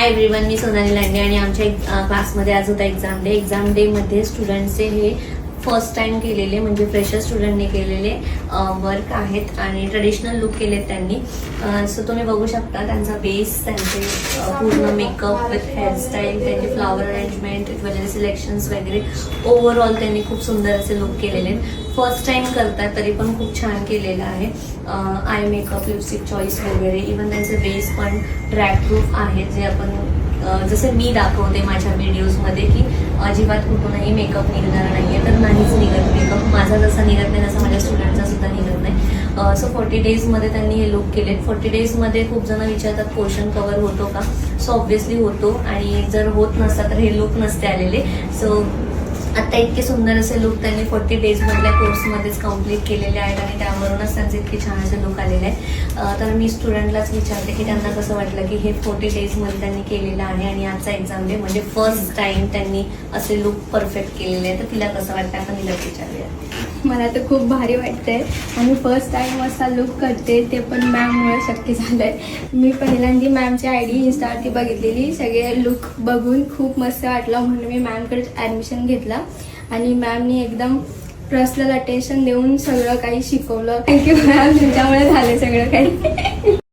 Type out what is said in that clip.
Hi everyone, मी सोनाली लांडे आणि आमच्या क्लासमध्ये आज होता एक्झाम डे. एक्झाम डे मध्ये स्टुडंट्सचे हे फर्स्ट टाइम केलेले म्हणजे फ्रेशर स्टुडंटने केलेले वर्क आहेत आणि ट्रेडिशनल लुक केलेत त्यांनी. सो तुम्ही बघू शकता त्यांचा बेस, त्यांचे पूर्ण मेकअप विथ हेअरस्टाईल, त्यांचे फ्लावर अरेंजमेंट, ज्वेलरी सिलेक्शन्स वगैरे ओव्हरऑल त्यांनी खूप सुंदर असे लुक केलेले. फर्स्ट टाइम करतात तरी पण खूप छान केलेलं आहे. आय मेकअप, लिपस्टिक चॉईस वगैरे, इव्हन त्यांचे बेस पण ड्रॅग प्रूफ आहे, जे आपण जसं मी दाखवते माझ्या व्हिडिओजमध्ये की अजिबात कुठूनही मेकअप निघणार नाहीये, तर नाहीच निघत मेकअप. माझा जसा निघत नाही तसा माझ्या स्टुडंटचा सुद्धा निघत नाही. सो 40 डेजमध्ये त्यांनी हे लुक केले. 40 डेजमध्ये खूप जण विचारतात पोर्शन कव्हर होतो का. सो ऑब्व्हियसली होतो, आणि जर होत नसता तर हे लुक नसते आलेले. सो आता इतके सुंदर असे लुक त्यांनी 40 डेजमधल्या कोर्समध्येच कम्प्लीट केलेले आहेत आणि त्यावरूनच त्यांचे इतके छान असे लुक आलेले आहेत. तर मी स्टुडंटलाच विचारते की त्यांना कसं वाटलं की हे 40 डेजमध्ये त्यांनी केलेलं आहे आणि आजचा एक्झाम डे म्हणजे फर्स्ट टाइम त्यांनी असे लुक परफेक्ट केलेले आहे. तर तिला कसं वाटतं आपण तिला विचारूया. मला तर खूप भारी वाटतंय आणि फर्स्ट टाइम असा लुक करते, ते पण मॅममुळे शक्य झालंय. मी पहिल्यांदा मॅमची आयडी इन्स्टावरती बघितलेली, सगळे लुक बघून खूप मस्त वाटलं म्हणून मी मॅमकडे ॲडमिशन घेतला आणि मॅमनी एकदम पर्सनल अटेन्शन देऊन सगळं काही शिकवलं. थँक्यू मॅम, तुमच्यामुळे झालं सगळं काही.